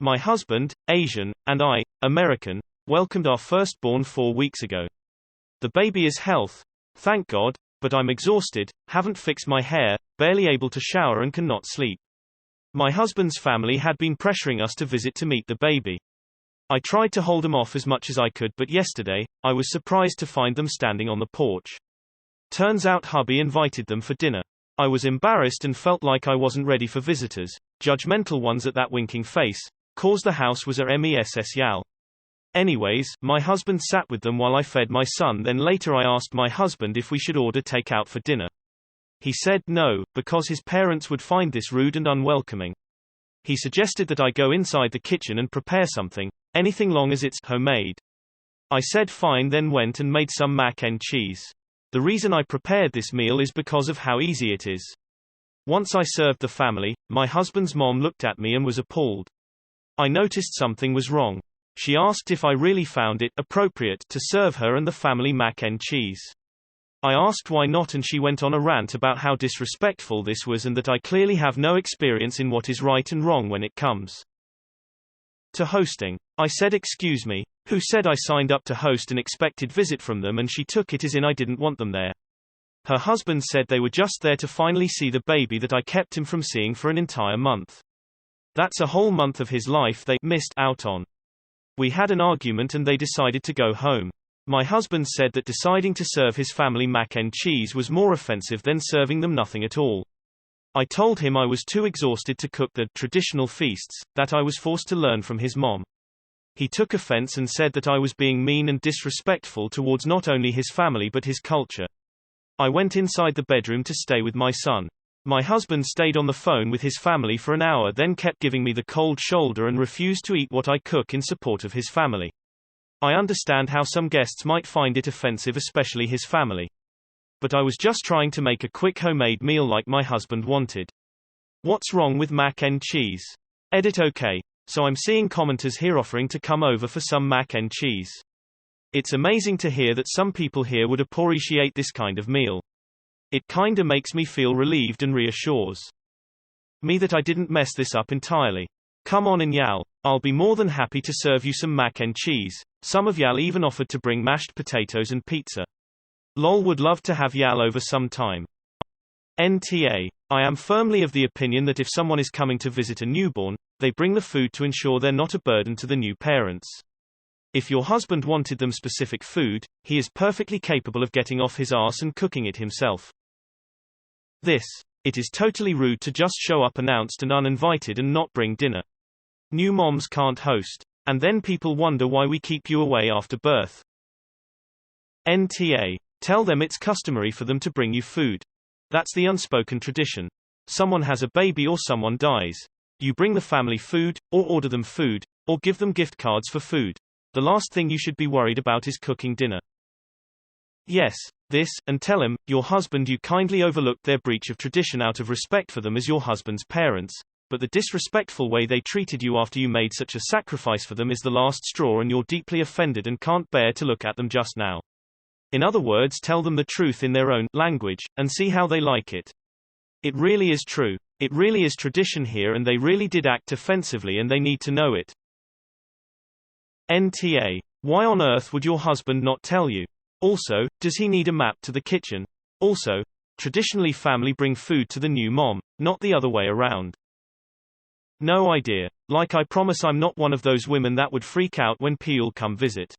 My husband, Asian, and I, American, welcomed our firstborn 4 weeks ago. The baby is healthy, thank God, but I'm exhausted, haven't fixed my hair, barely able to shower and cannot sleep. My husband's family had been pressuring us to visit to meet the baby. I tried to hold them off as much as I could, but yesterday, I was surprised to find them standing on the porch. Turns out hubby invited them for dinner. I was embarrassed and felt like I wasn't ready for visitors, judgmental ones at that winking face, cause the house was a mess. Anyways, my husband sat with them while I fed my son, then later I asked my husband if we should order takeout for dinner. He said no, because his parents would find this rude and unwelcoming. He suggested that I go inside the kitchen and prepare something, anything long as it's homemade. I said fine, then went and made some mac and cheese. The reason I prepared this meal is because of how easy it is. Once I served the family, my husband's mom looked at me and was appalled. I noticed something was wrong. She asked if I really found it appropriate to serve her and the family mac and cheese. I asked why not, and she went on a rant about how disrespectful this was and that I clearly have no experience in what is right and wrong when it comes to hosting. I said, excuse me, who said I signed up to host and expected visit from them, and she took it as in I didn't want them there. Her husband said they were just there to finally see the baby that I kept him from seeing for an entire month. That's a whole month of his life they missed out on. We had an argument and they decided to go home. My husband said that deciding to serve his family mac and cheese was more offensive than serving them nothing at all. I told him I was too exhausted to cook the traditional feasts, that I was forced to learn from his mom. He took offense and said that I was being mean and disrespectful towards not only his family but his culture. I went inside the bedroom to stay with my son. My husband stayed on the phone with his family for an hour, then kept giving me the cold shoulder and refused to eat what I cook in support of his family. I understand how some guests might find it offensive, especially his family. But I was just trying to make a quick homemade meal like my husband wanted. What's wrong with mac and cheese? Edit okay. So I'm seeing commenters here offering to come over for some mac and cheese. It's amazing to hear that some people here would appreciate this kind of meal. It kinda makes me feel relieved and reassures me that I didn't mess this up entirely. Come on in y'all. I'll be more than happy to serve you some mac and cheese. Some of y'all even offered to bring mashed potatoes and pizza. Lol, would love to have y'all over sometime. NTA. I am firmly of the opinion that if someone is coming to visit a newborn, they bring the food to ensure they're not a burden to the new parents. If your husband wanted them specific food, he is perfectly capable of getting off his ass and cooking it himself. It is totally rude to just show up unannounced and uninvited and not bring dinner. New moms can't host. And then people wonder why we keep you away after birth. NTA. Tell them it's customary for them to bring you food. That's the unspoken tradition. Someone has a baby or someone dies. You bring the family food, or order them food, or give them gift cards for food. The last thing you should be worried about is cooking dinner. Yes, and tell him, your husband, you kindly overlooked their breach of tradition out of respect for them as your husband's parents, but the disrespectful way they treated you after you made such a sacrifice for them is the last straw, and you're deeply offended and can't bear to look at them just now. In other words, tell them the truth in their own language, and see how they like it. It really is true. It really is tradition here, and they really did act offensively, and they need to know it. NTA. Why on earth would your husband not tell you? Also, does he need a map to the kitchen? Also, traditionally family bring food to the new mom, not the other way around. No idea. Like, I promise I'm not one of those women that would freak out when people come visit.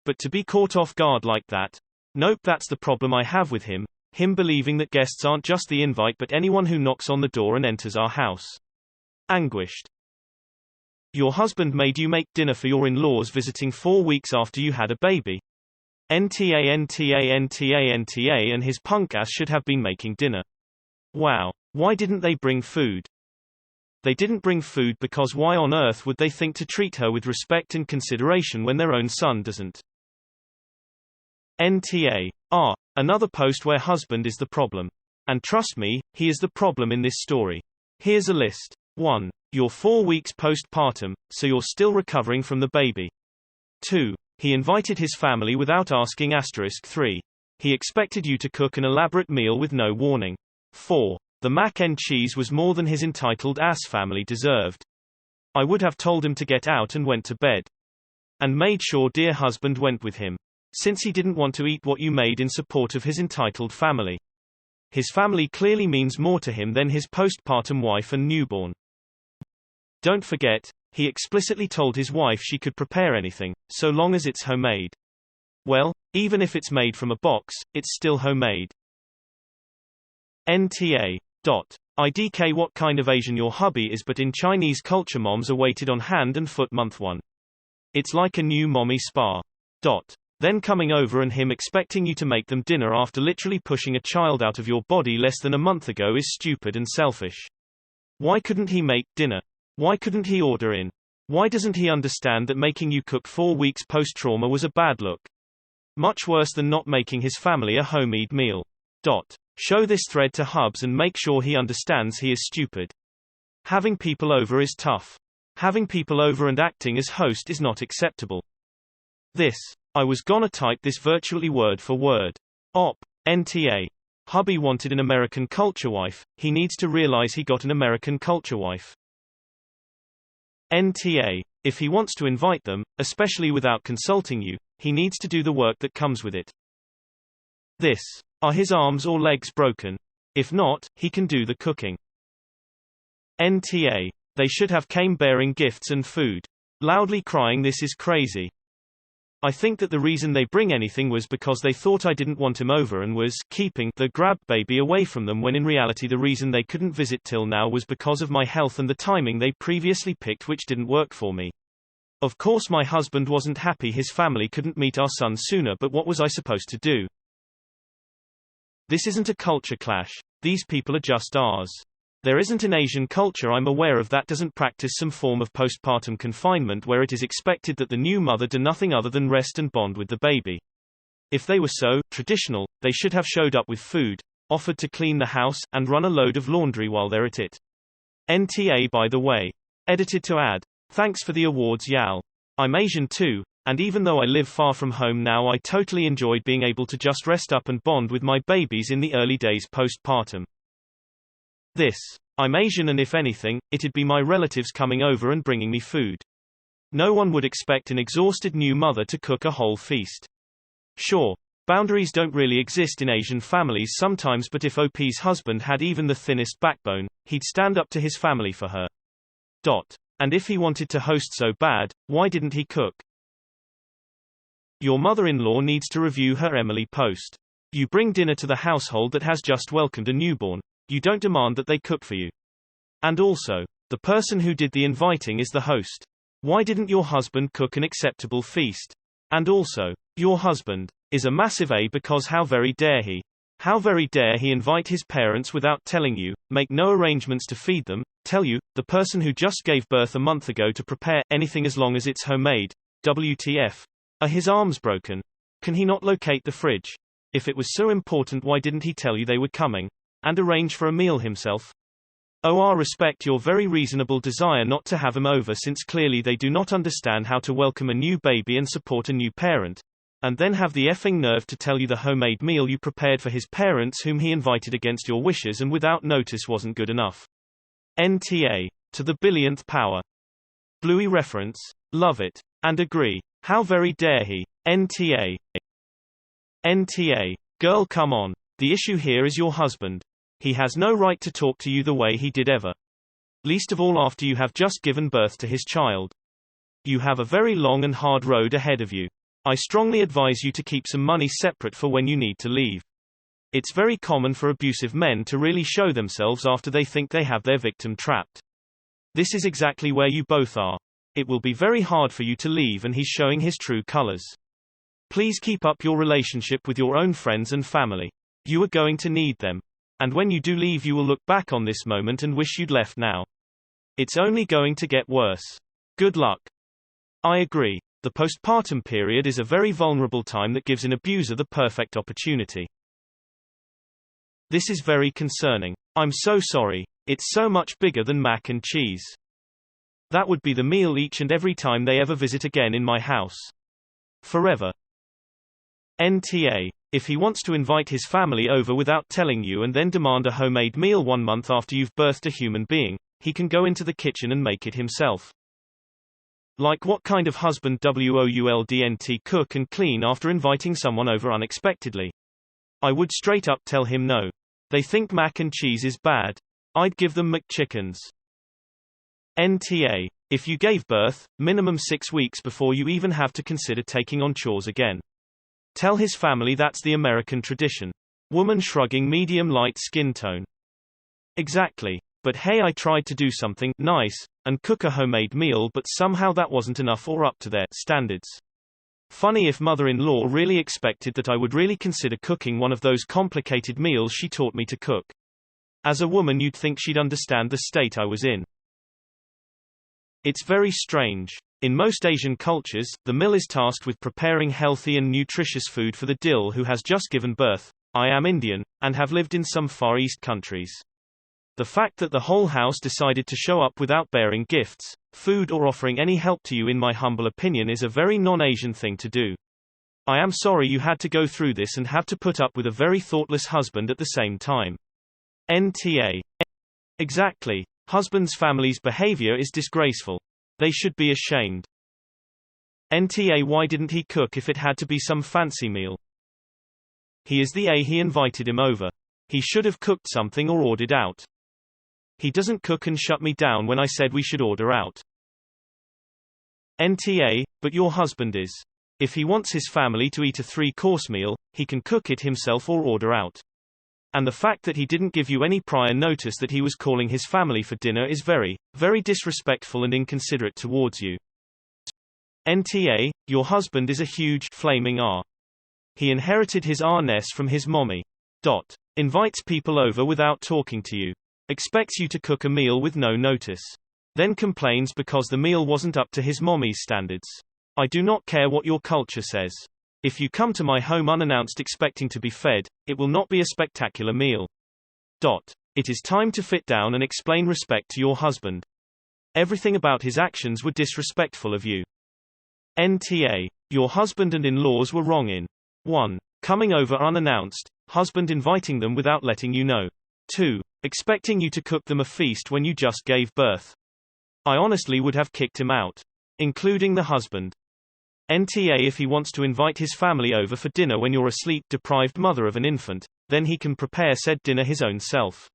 But to be caught off guard like that? Nope, that's the problem I have with him believing that guests aren't just the invite but anyone who knocks on the door and enters our house. Anguished. Your husband made you make dinner for your in-laws visiting 4 weeks after you had a baby. NTA and his punk ass should have been making dinner. Wow. Why didn't they bring food? They didn't bring food because why on earth would they think to treat her with respect and consideration when their own son doesn't? NTA. Another post where husband is the problem. And trust me, he is the problem in this story. Here's a list. 1. You're 4 weeks postpartum, so you're still recovering from the baby. 2. He invited his family without asking. 3. He expected you to cook an elaborate meal with no warning. 4. The mac and cheese was more than his entitled ass family deserved. I would have told him to get out and went to bed. And made sure dear husband went with him. Since he didn't want to eat what you made in support of his entitled family. His family clearly means more to him than his postpartum wife and newborn. Don't forget, he explicitly told his wife she could prepare anything, so long as it's homemade. Well, even if it's made from a box, it's still homemade. NTA. IDK What kind of Asian your hubby is, but in Chinese culture moms are waited on hand and foot month one. It's like a new mommy spa. Then coming over and him expecting you to make them dinner after literally pushing a child out of your body less than a month ago is stupid and selfish. Why couldn't he make dinner? Why couldn't he order in? Why doesn't he understand that making you cook 4 weeks post-trauma was a bad look? Much worse than not making his family a homemade meal. Show this thread to Hubs and make sure he understands he is stupid. Having people over is tough. Having people over and acting as host is not acceptable. I was gonna type this virtually word for word. NTA. Hubby wanted an American culture wife, he needs to realize he got an American culture wife. NTA. If he wants to invite them, especially without consulting you, he needs to do the work that comes with it. Are his arms or legs broken? If not, he can do the cooking. NTA. They should have came bearing gifts and food. Loudly crying this is crazy. I think that the reason they bring anything was because they thought I didn't want him over and was keeping the grab baby away from them, when in reality the reason they couldn't visit till now was because of my health and the timing they previously picked, which didn't work for me. Of course my husband wasn't happy his family couldn't meet our son sooner, but what was I supposed to do? This isn't a culture clash. These people are just ours. There isn't an Asian culture I'm aware of that doesn't practice some form of postpartum confinement where it is expected that the new mother do nothing other than rest and bond with the baby. If they were so traditional, they should have showed up with food, offered to clean the house, and run a load of laundry while they're at it. NTA by the way. Edited to add. Thanks for the awards Yal. I'm Asian too, and even though I live far from home now, I totally enjoyed being able to just rest up and bond with my babies in the early days postpartum. I'm Asian, and if anything, it'd be my relatives coming over and bringing me food. No one would expect an exhausted new mother to cook a whole feast. Sure, boundaries don't really exist in Asian families sometimes, but if OP's husband had even the thinnest backbone, he'd stand up to his family for her. And if he wanted to host so bad, why didn't he cook? Your mother-in-law needs to review her Emily post. You bring dinner to the household that has just welcomed a newborn. You don't demand that they cook for you. And also, the person who did the inviting is the host. Why didn't your husband cook an acceptable feast? And also, your husband is a massive A, because how very dare he? How very dare he invite his parents without telling you, make no arrangements to feed them, tell you, the person who just gave birth a month ago, to prepare anything as long as it's homemade. WTF. Are his arms broken? Can he not locate the fridge? If it was so important, why didn't he tell you they were coming? And arrange for a meal himself? I respect your very reasonable desire not to have him over, since clearly they do not understand how to welcome a new baby and support a new parent, and then have the effing nerve to tell you the homemade meal you prepared for his parents, whom he invited against your wishes and without notice, wasn't good enough. NTA. To the billionth power. Bluey reference. Love it. And agree. How very dare he? NTA. NTA. Girl, come on. The issue here is your husband. He has no right to talk to you the way he did ever. Least of all after you have just given birth to his child. You have a very long and hard road ahead of you. I strongly advise you to keep some money separate for when you need to leave. It's very common for abusive men to really show themselves after they think they have their victim trapped. This is exactly where you both are. It will be very hard for you to leave, and he's showing his true colors. Please keep up your relationship with your own friends and family. You are going to need them. And when you do leave, you will look back on this moment and wish you'd left now. It's only going to get worse. Good luck. I agree. The postpartum period is a very vulnerable time that gives an abuser the perfect opportunity. This is very concerning. I'm so sorry. It's so much bigger than mac and cheese. That would be the meal each and every time they ever visit again in my house. Forever. NTA. If he wants to invite his family over without telling you and then demand a homemade meal 1 month after you've birthed a human being, he can go into the kitchen and make it himself. Like what kind of husband wouldn't cook and clean after inviting someone over unexpectedly? I would straight up tell him no. They think mac and cheese is bad. I'd give them McChickens. NTA. If you gave birth, minimum 6 weeks before you even have to consider taking on chores again. Tell his family that's the American tradition. Woman shrugging medium light skin tone. Exactly. But hey, I tried to do something nice and cook a homemade meal, but somehow that wasn't enough or up to their standards. Funny if mother-in-law really expected that I would really consider cooking one of those complicated meals she taught me to cook. As a woman, you'd think she'd understand the state I was in. It's very strange. In most Asian cultures, the mill is tasked with preparing healthy and nutritious food for the dill who has just given birth. I am Indian, and have lived in some Far East countries. The fact that the whole house decided to show up without bearing gifts, food or offering any help to you, in my humble opinion, is a very non-Asian thing to do. I am sorry you had to go through this and have to put up with a very thoughtless husband at the same time. NTA. Exactly. Husband's family's behavior is disgraceful. They should be ashamed. NTA. Why didn't he cook if it had to be some fancy meal? He is the A. He invited him over. He should have cooked something or ordered out. He doesn't cook and shut me down when I said we should order out. NTA. But your husband is. If he wants his family to eat a 3-course meal, he can cook it himself or order out. And the fact that he didn't give you any prior notice that he was calling his family for dinner is very, very disrespectful and inconsiderate towards you. NTA. Your husband is a huge flaming R. He inherited his R-ness from his mommy. Invites people over without talking to you. Expects you to cook a meal with no notice. Then complains because the meal wasn't up to his mommy's standards. I do not care what your culture says. If you come to my home unannounced expecting to be fed, it will not be a spectacular meal. It is time to sit down and explain respect to your husband. Everything about his actions were disrespectful of you. NTA. Your husband and in-laws were wrong in 1. Coming over unannounced, husband inviting them without letting you know. 2. Expecting you to cook them a feast when you just gave birth. I honestly would have kicked him out. Including the husband. NTA. If he wants to invite his family over for dinner when you're a sleep-deprived mother of an infant, then he can prepare said dinner his own self.